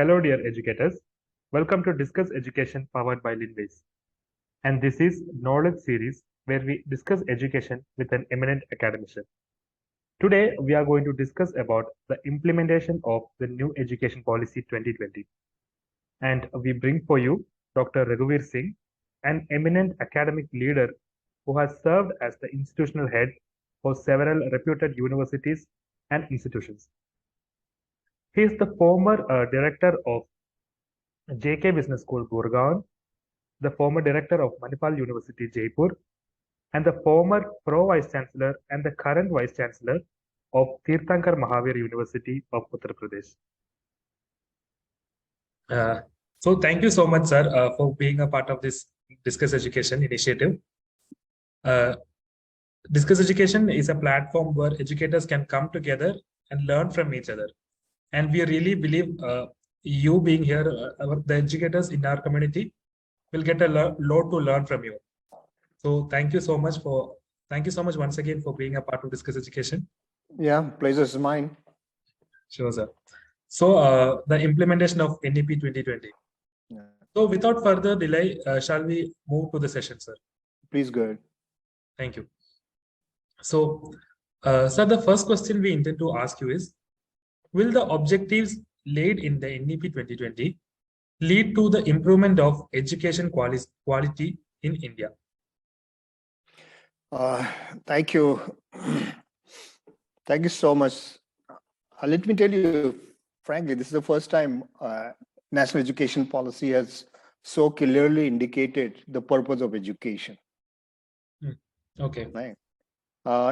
Hello, dear educators. Welcome to Discuss Education powered by Linways. And this is Knowledge Series where we discuss education with an eminent academician. Today, we are going to discuss about the implementation of the new education policy 2020. And we bring for you Dr. Raghuvir Singh, an eminent academic leader who has served as the institutional head for several reputed universities and institutions. He is the former director of JK Business School, Gurgaon, the former director of Manipal University, Jaipur, and the former Pro Vice Chancellor and the current Vice Chancellor of TeerthankerMahaveerUniversity of Uttar Pradesh. So thank you so much, sir, for being a part of this Discuss Education initiative. Discuss Education is a platform where educators can come together and learn from each other. And we really believe you being here, the educators in our community will get a lot to learn from you. So thank you so much once again for being a part of Discuss Education. Yeah, pleasure is mine. Sure, sir. So the implementation of NEP 2020. Yeah. So without further delay, shall we move to the session, sir? Please go ahead. Thank you. So, sir, the first question we intend to ask you is, will the objectives laid in the NEP 2020 lead to the improvement of education quality in India? Thank you. Thank you so much. Let me tell you, frankly, this is the first time national education policy has so clearly indicated the purpose of education. Okay. Right.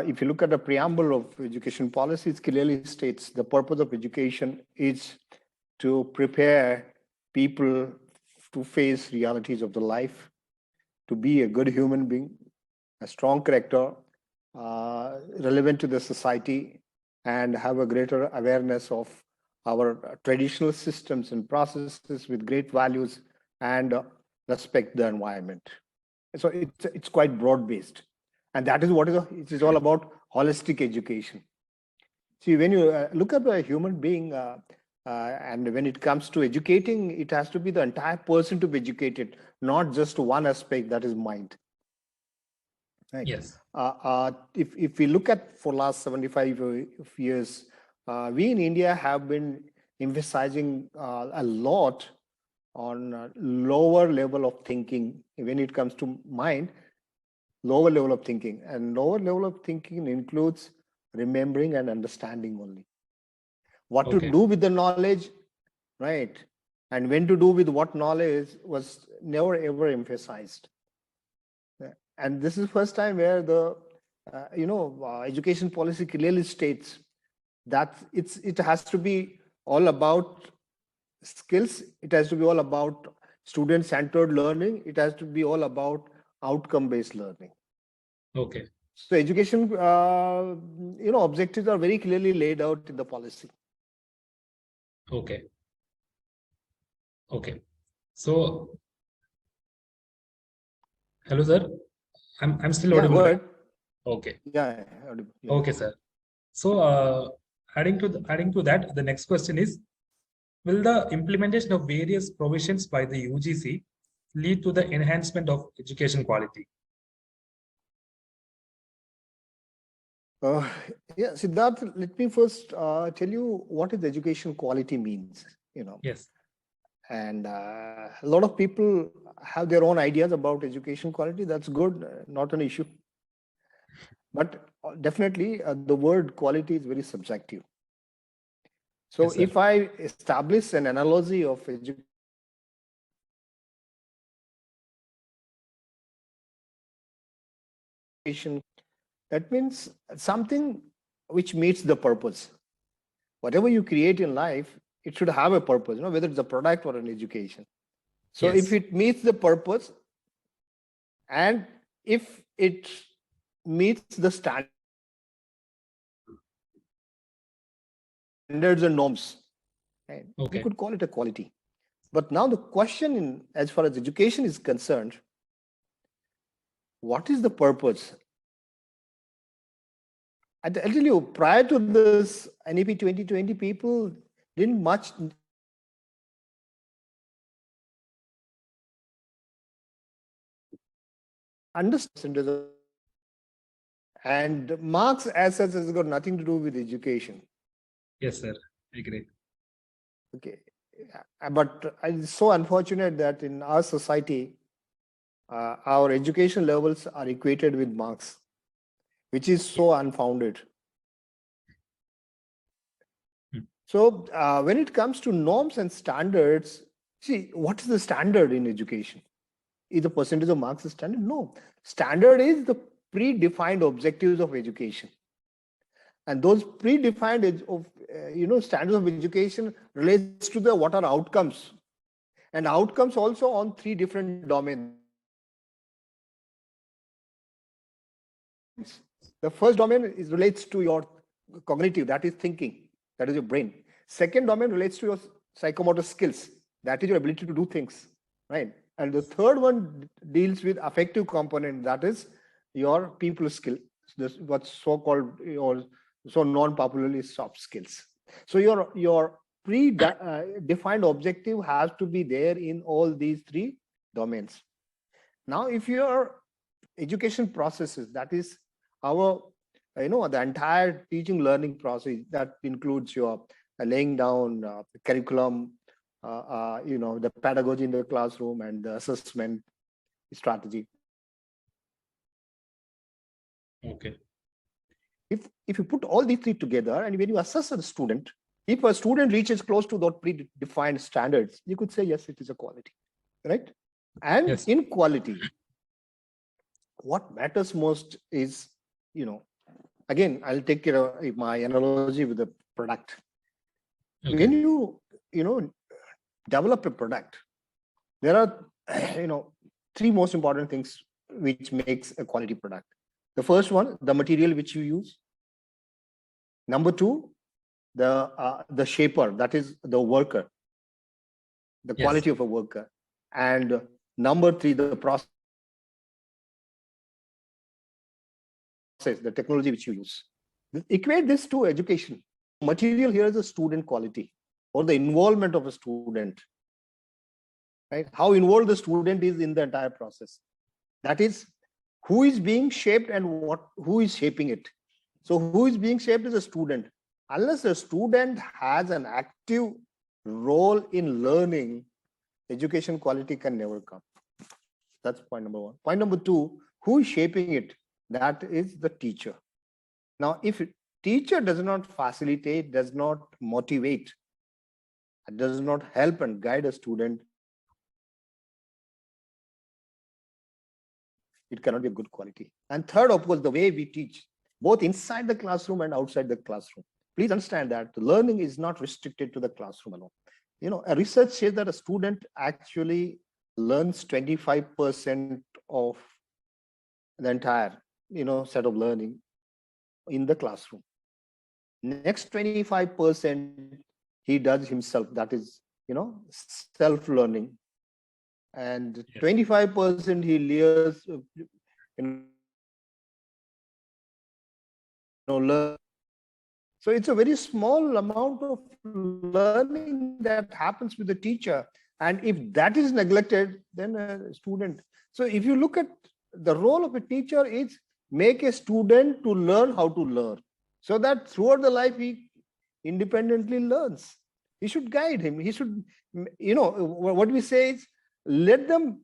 If you look at the preamble of education policy, it clearly states the purpose of education is to prepare people to face realities of the life, to be a good human being, a strong character, relevant to the society, and have a greater awareness of our traditional systems and processes with great values and respect the environment. So it's quite broad-based. And that is what it is all about, holistic education. See, when you look at a human being, and when it comes to educating, it has to be the entire person to be educated, not just one aspect, that is mind. Right? Yes. If we look at for last 75 years, we in India have been emphasizing a lot on lower level of thinking when it comes to mind. Lower level of thinking, and lower level of thinking includes remembering and understanding only. What to do with the knowledge, right? And when to do with what knowledge was never ever emphasized. And this is the first time where the education policy clearly states that it has to be all about skills. It has to be all about student-centered learning. It has to be all about outcome-based learning. Okay. So education, objectives are very clearly laid out in the policy. Okay. Okay. So, hello, sir. I'm still audible. Go ahead. Okay. Yeah. Okay, sir. So, adding to that, the next question is, will the implementation of various provisions by the UGC lead to the enhancement of education quality? Yeah, Siddharth, let me first tell you what is education quality means. Yes. And a lot of people have their own ideas about education quality. That's good, not an issue. But definitely, the word quality is very subjective. So yes, if I establish an analogy of education, that means something which meets the purpose. Whatever you create in life, it should have a purpose, whether it's a product or an education. So if it meets the purpose, and if it meets the standards and norms, right, you could call it a quality. But now the question, as far as education is concerned, what is the purpose? I'll tell you, prior to this NEP 2020, people didn't much understand, and marks as such has got nothing to do with education. Yes, sir. I agree. Okay, but it's so unfortunate that in our society, our education levels are equated with marks, which is so unfounded. So when it comes to norms and standards, see, what is the standard in education? Is the percentage of marks a standard? No. Standard is the predefined objectives of education. And those predefined standards of education relates to the what are outcomes. And outcomes also on 3 different domains. The first domain relates to your cognitive, that is thinking, that is your brain. Second domain relates to your psychomotor skills, that is your ability to do things, right? And the third one deals with affective component, that is your people skill, what's so-called or so non-popularly soft skills. So your pre-defined objective has to be there in all these 3 domains. Now, if your education processes, that is our, the entire teaching learning process that includes your laying down the curriculum, the pedagogy in the classroom and the assessment strategy. Okay. If you put all these 3 together and when you assess a student, if a student reaches close to those predefined standards, you could say, yes, it is a quality, right? And yes, in quality, what matters most is, again, I'll take care of my analogy with the product. okay. When you develop a product, there are 3 most important things which makes a quality product. The first one, the material which you use. Number 2, the shaper, that is the worker, the Yes. quality of a worker. And number 3, the process, the technology which you use. Equate this to education. Material here is a student quality or the involvement of a student, right? How involved the student is in the entire process. That is, who is being shaped and who is shaping it. So who is being shaped is a student. Unless a student has an active role in learning, education quality can never come. That's point number 1. Point number 2, who is shaping it? That is the teacher. Now, if teacher does not facilitate, does not motivate, does not help and guide a student, it cannot be a good quality. And third, of course, the way we teach, both inside the classroom and outside the classroom. Please understand that the learning is not restricted to the classroom alone. A research says that a student actually learns 25% of the entire, set of learning in the classroom. Next 25% he does himself, that is, self-learning. And 25% he learns, learn. So it's a very small amount of learning that happens with the teacher. And if that is neglected, then a student. So if you look at the role of a teacher, is make a student to learn how to learn, so that throughout the life he independently learns. He should guide him. He should, what we say is, let them,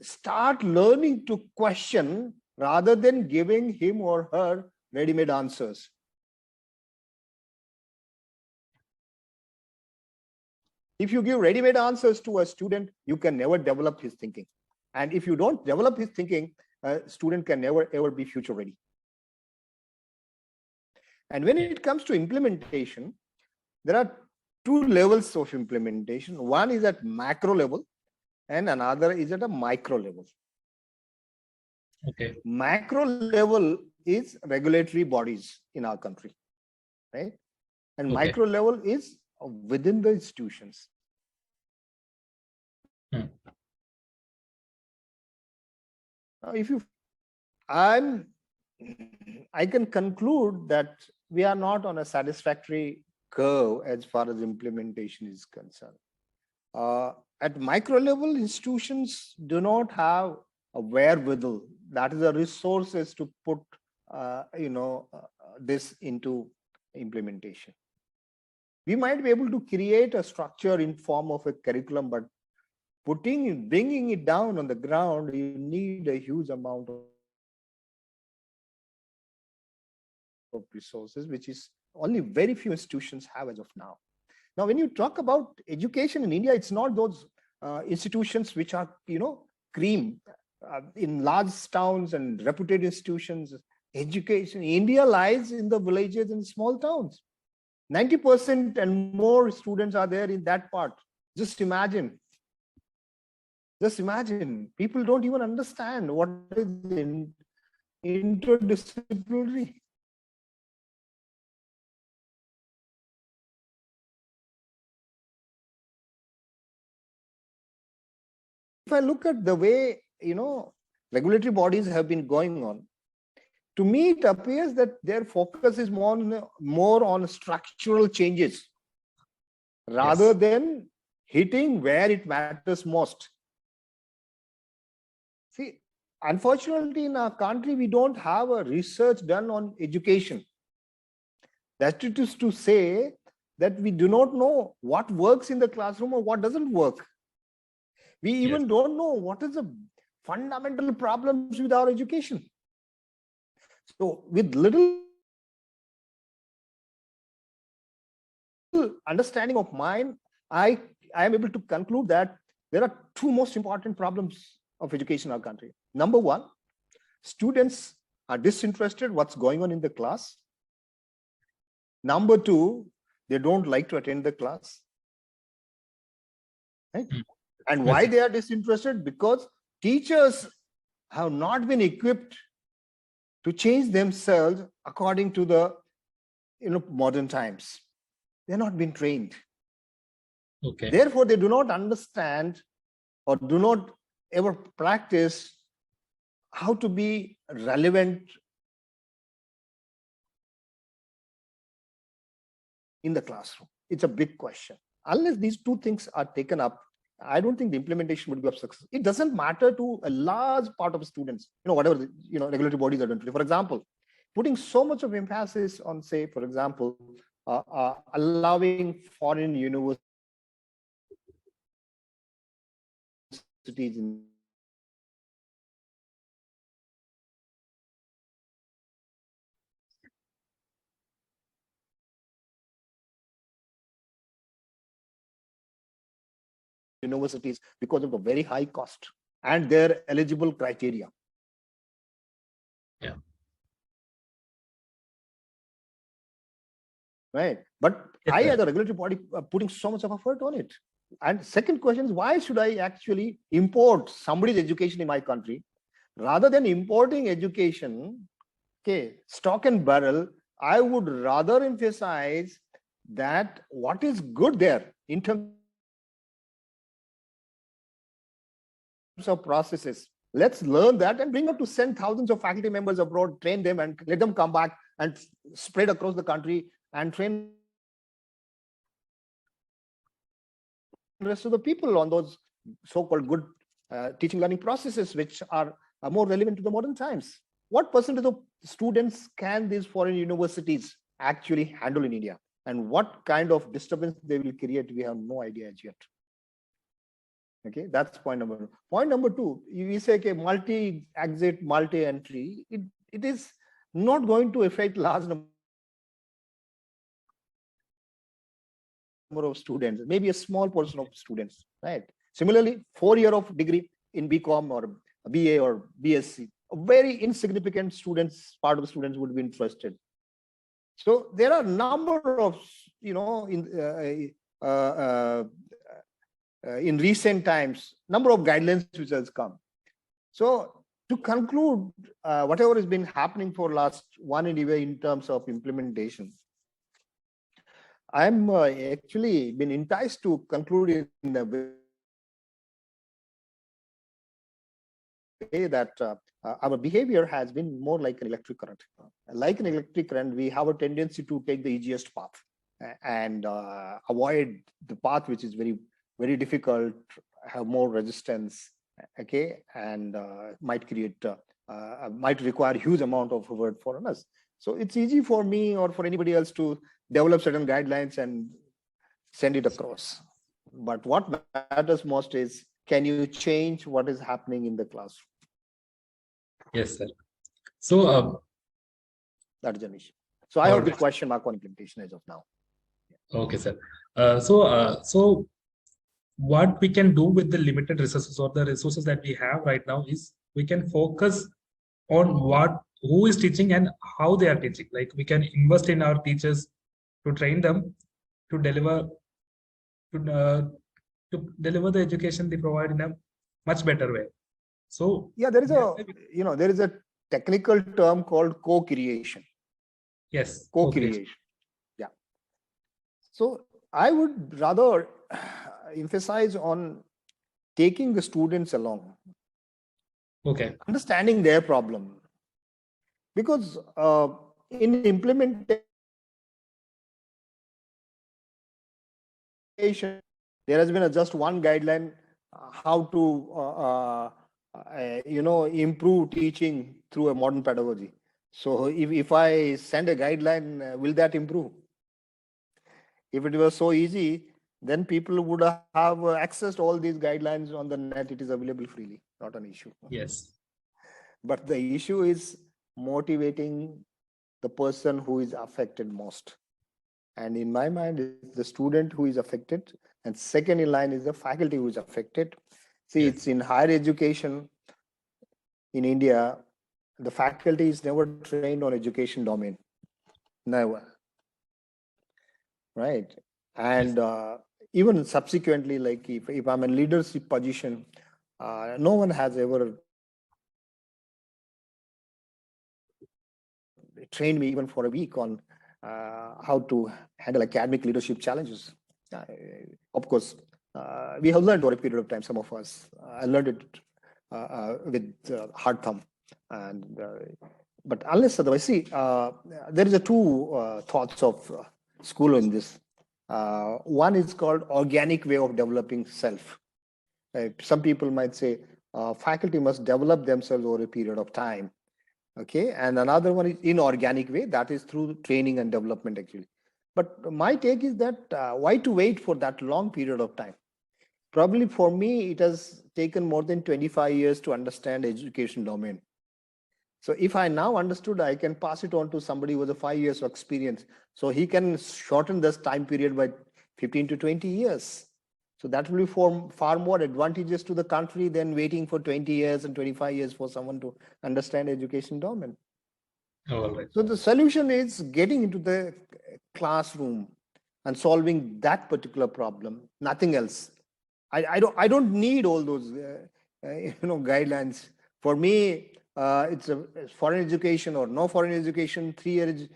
start learning to question rather than giving him or her ready-made answers. If you give ready-made answers to a student, you can never develop his thinking. And if you don't develop his thinking, a student can never ever be future ready. And when it comes to implementation, there are 2 levels of implementation. One is at macro level and another is at a micro level. Okay. Macro level is regulatory bodies in our country, right? And Okay. micro level is within the institutions. If you, I can conclude that we are not on a satisfactory curve as far as implementation is concerned. At micro level, institutions do not have a wherewithal, that is the resources to put this into implementation. We might be able to create a structure in form of a curriculum, but bringing it down on the ground, you need a huge amount of resources, which is only very few institutions have as of now. Now, when you talk about education in India, it's not those institutions which are, cream in large towns and reputed institutions. Education in India lies in the villages and small towns. 90% and more students are there in that part. Just imagine. People don't even understand what is interdisciplinary. If I look at the way, regulatory bodies have been going on, to me, it appears that their focus is more on structural changes rather than hitting where it matters most. See, unfortunately, in our country, we don't have a research done on education. That is to say that we do not know what works in the classroom or what doesn't work. We even don't know what is the fundamental problems with our education. So with little understanding of mine, I am able to conclude that there are two most important problems of education in our country. Number one, students are disinterested what's going on in the class. Number two, they don't like to attend the class. Right? And why they are disinterested? Because teachers have not been equipped to change themselves according to the modern times. They're not been trained. Okay. Therefore, they do not understand or do not ever practice how to be relevant in the classroom. It's a big question. Unless these two things are taken up, I don't think the implementation would be of success. It doesn't matter to a large part of students, whatever the, regulatory bodies are doing today. For example, putting so much of emphasis on, say, for example, allowing foreign universities in universities because of the very high cost and their eligible criteria. Yeah. Right. But I, as a regulatory body, putting so much of effort on it. And second question is, why should I actually import somebody's education in my country rather than importing education? Okay, stock and barrel. I would rather emphasize that what is good there in terms of processes. Let's learn that and bring up to send thousands of faculty members abroad, train them and let them come back and spread across the country and train the rest of the people on those so-called good teaching learning processes, which are more relevant to the modern times. What percentage of students can these foreign universities actually handle in India? And what kind of disturbance they will create, we have no idea as yet. Okay, that's point number one. Point number two, we say, okay, multi-exit, multi-entry, it is not going to affect large number of students, maybe a small portion of students, right? Similarly, 4 year of degree in BCom or BA or BSc, a very insignificant students, part of the students would be interested. So there are a number of, in recent times, number of guidelines which has come. So to conclude, whatever has been happening for last 1 year in terms of implementation, I'm actually been enticed to conclude in a way that our behavior has been more like an electric current. Like an electric current, we have a tendency to take the easiest path and avoid the path which is very, very difficult, have more resistance, okay, and might require huge amount of work for us. So it's easy for me or for anybody else to develop certain guidelines and send it across. But what matters most is, can you change what is happening in the classroom? Yes, sir. So That's an issue. So I have the question mark on implementation as of now. okay, sir. So what we can do with the limited resources or the resources that we have right now is we can focus on who is teaching and how they are teaching. Like we can invest in our teachers to train them to deliver the education they provide in a much better way. So yeah, there is a technical term called co-creation. Yes, co-creation. Yeah. So I would rather emphasize on taking the students along. Okay. Understanding their problem. Because in implementation, there has been just one guideline how to improve teaching through a modern pedagogy. So if I send a guideline, will that improve? If it was so easy, then people would have accessed all these guidelines on the net. It is available freely, not an issue. Yes. But the issue is motivating the person who is affected most. And in my mind, it's the student who is affected. And second in line is the faculty who is affected. See, Yes. It's in higher education in India, the faculty is never trained on education domain. Never. Right. And even subsequently, like if I'm in leadership position, no one has ever trained me even for a week on how to handle academic leadership challenges. Of course, we have learned over a period of time, some of us. I learned it with hard thumb. And but unless otherwise, see, there is a two thoughts of school in this. One is called organic way of developing self. Some people might say faculty must develop themselves over a period of time. Okay, and another one is inorganic way, that is through training and development actually. But my take is that why to wait for that long period of time? Probably for me, it has taken more than 25 years to understand education domain. So if I now understood, I can pass it on to somebody with a 5 years of experience. So he can shorten this time period by 15 to 20 years. So that will be far more advantageous to the country than waiting for 20 years and 25 years for someone to understand education domain. All right. So the solution is getting into the classroom and solving that particular problem, nothing else. I don't need all those guidelines. For me, it's a foreign education or no foreign education, 3-year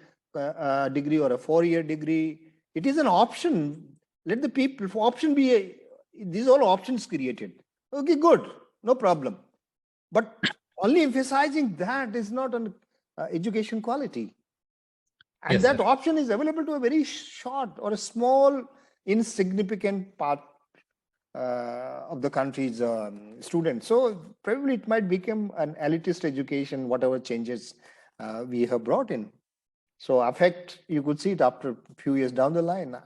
degree or a 4-year degree. It is an option. Let the people option be these are all options created. Okay, good, no problem. But only emphasizing that is not an education quality. And Yes, that sir. option is available to a very short or a small, insignificant part of the country's students. So probably it might become an elitist education, whatever changes we have brought in. So affect, you could see it after a few years down the line.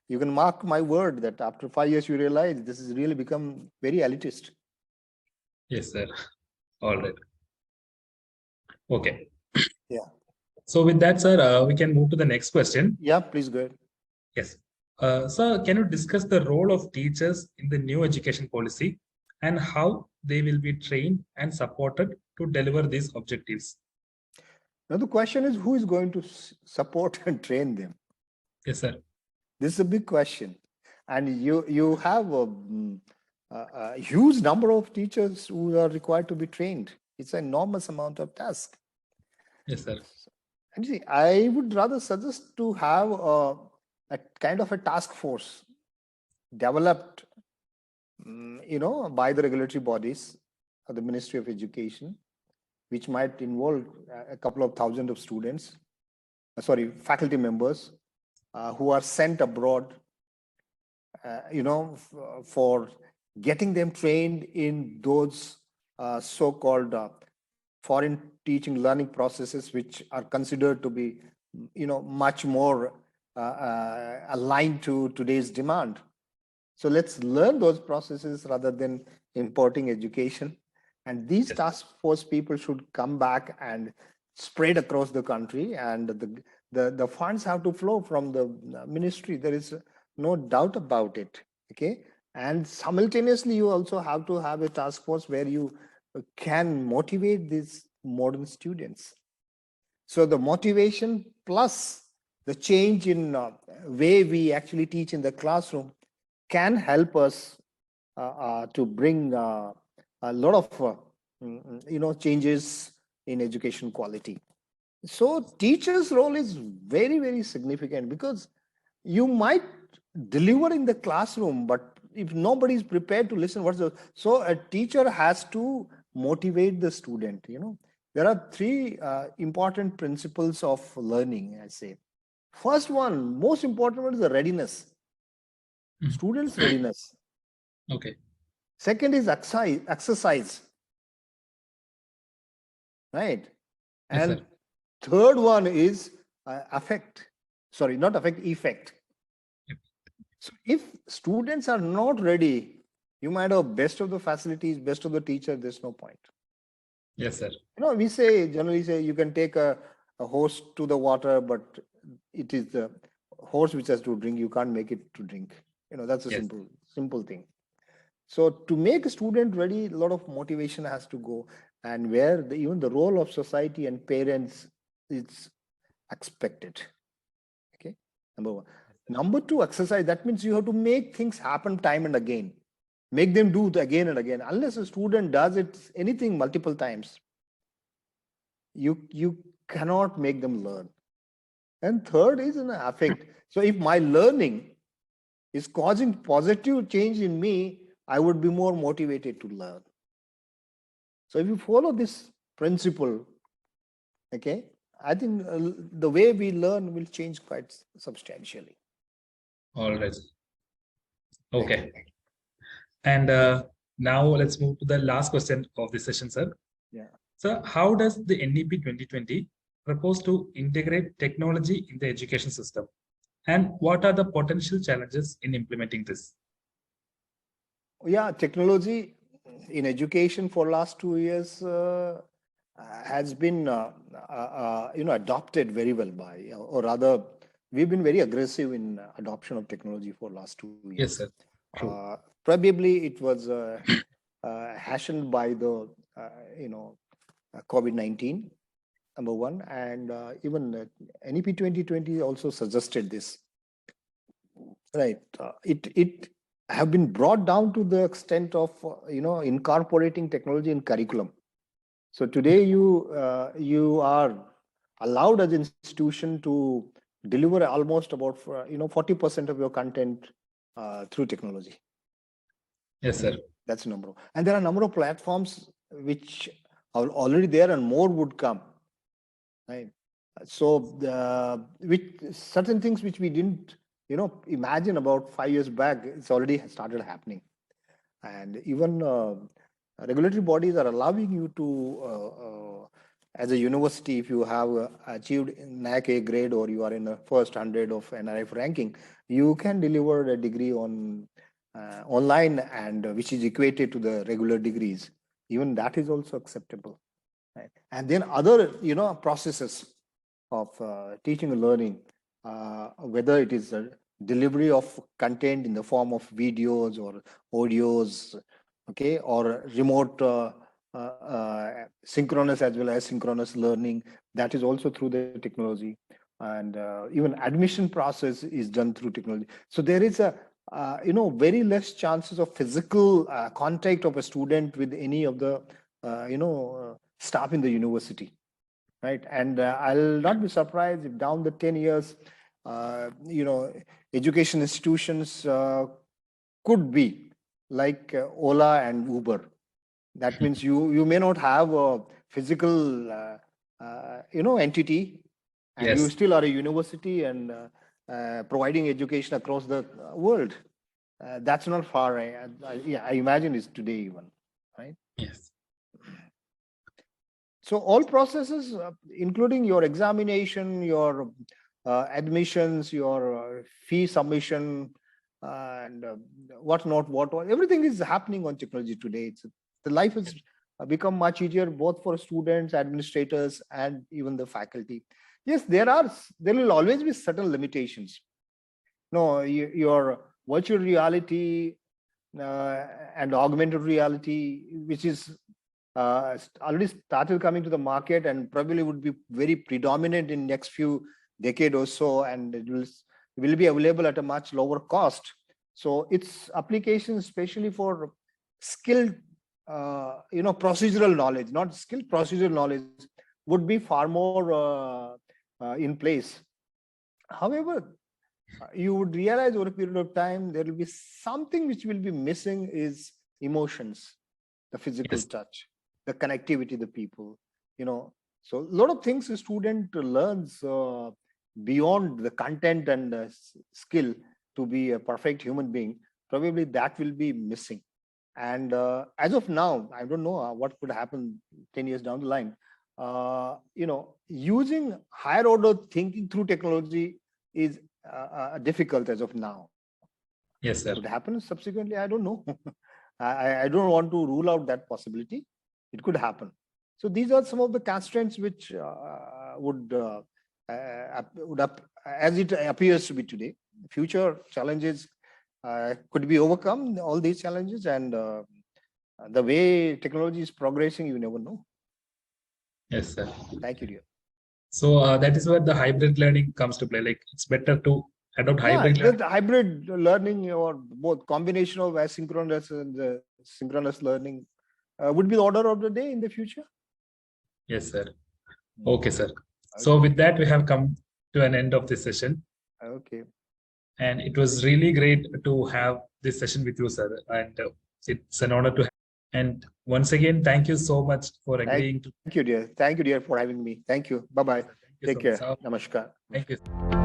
You can mark my word that after 5 years, you realize this has really become very elitist. Yes, sir. All right. Okay. Yeah. So with that, sir, we can move to the next question. Yeah, please go ahead. Yes. Sir, can you discuss the role of teachers in the new education policy and how they will be trained and supported to deliver these objectives? Now the question is, who is going to support and train them? Yes, sir. This is a big question. And you have a huge number of teachers who are required to be trained. It's an enormous amount of task. Yes, sir. And see, I would rather suggest to have a kind of a task force developed, by the regulatory bodies of the Ministry of Education, which might involve a couple of thousand of students, faculty members who are sent abroad, for getting them trained in those so-called foreign teaching learning processes, which are considered to be, much more aligned to today's demand. So let's learn those processes rather than importing education. And these task force people should come back and spread across the country, and the funds have to flow from the ministry. There is no doubt about it. Okay. And simultaneously, you also have to have a task force where you can motivate these modern students. So the motivation plus the change in way we actually teach in the classroom can help us to bring a lot of changes in education quality. So teachers' role is very, very significant, because you might deliver in the classroom, but if nobody is prepared to listen, so a teacher has to motivate the student. There are three important principles of learning, I say. First one, most important one, is the readiness. Students' readiness. Okay. Second is exercise. Right. Yes, And sir. third one is effect. So if students are not ready, you might have best of the facilities, best of the teacher, there's no point. Yes, sir. We generally say you can take a horse to the water, but it is the horse which has to drink. You can't make it to drink. That's a simple thing. So to make a student ready, a lot of motivation has to go, and where even the role of society and parents is expected. Okay, number one. Number two, exercise. That means you have to make things happen time and again. Make them do it again and again. Unless a student does anything multiple times, you cannot make them learn. And third is an affect. So if my learning is causing positive change in me, I would be more motivated to learn. So if you follow this principle, okay, I think the way we learn will change quite substantially. All right. Okay. And now let's move to the last question of this session, sir. Yeah. So how does the NEP 2020 propose to integrate technology in the education system? And what are the potential challenges in implementing this? Yeah, technology in education for last 2 years has been adopted very well by, or rather, we've been very aggressive in adoption of technology for last 2 years. Yes, sir. True. Probably it was hastened by the COVID-19, number one, and even NEP 2020 also suggested this. Right. It have been brought down to the extent of incorporating technology in curriculum. So today you are allowed as an institution to deliver almost about 40% of your content through technology. Yes, sir. That's a number. And there are a number of platforms which are already there, and more would come. Right. So with certain things which we didn't imagine about 5 years back, it's already started happening. And even regulatory bodies are allowing you to, as a university, if you have achieved NAC A grade or you are in the first 100 of NRF ranking, you can deliver a degree on online, and which is equated to the regular degrees. Even that is also acceptable. Right? And then other processes of teaching and learning, whether it is a delivery of content in the form of videos or audios, okay, or remote synchronous as well as synchronous learning, that is also through the technology. And even admission process is done through technology. So there is a very less chances of physical contact of a student with any of the staff in the university. Right. And I'll not be surprised if down the 10 years, education institutions could be like Ola and Uber. That means you may not have a physical, entity, and you still are a university and providing education across the world. That's not far. Yeah, I imagine it's today even, right? Yes. So all processes, including your examination, your admissions, your fee submission, and whatnot, everything is happening on technology today. The life has become much easier both for students, administrators, and even the faculty. Yes, there will always be certain limitations. No, your virtual reality and augmented reality, which is already started coming to the market and probably would be very predominant in next few decade or so, and it will be available at a much lower cost. So its application, especially for skilled, procedural knowledge, not skilled procedural knowledge, would be far more in place. However, you would realize over a period of time there will be something which will be missing is emotions, the physical touch, the connectivity, the people, so a lot of things a student learns beyond the content and skill to be a perfect human being. Probably that will be missing. And as of now, I don't know what could happen 10 years down the line. Using higher order thinking through technology is difficult as of now. Yes, sir. What happens subsequently, I don't know. I don't want to rule out that possibility. It could happen. So these are some of the constraints which would as it appears to be today. Future challenges could be overcome, all these challenges, and the way technology is progressing, you never know. Yes, sir. Thank you, dear. So that is where the hybrid learning comes to play. Like it's better to adopt hybrid learning. The hybrid learning, or both combination of asynchronous and synchronous learning would be the order of the day in the future. Yes, sir. Okay, sir. Okay. So with that, we have come to an end of this session. Okay. And it was really great to have this session with you, sir. And it's an honor to have. And once again, thank you so much for agreeing to. Thank you, dear. Thank you, dear, for having me. Thank you. Bye-bye. Take care. Namaskar. Thank you.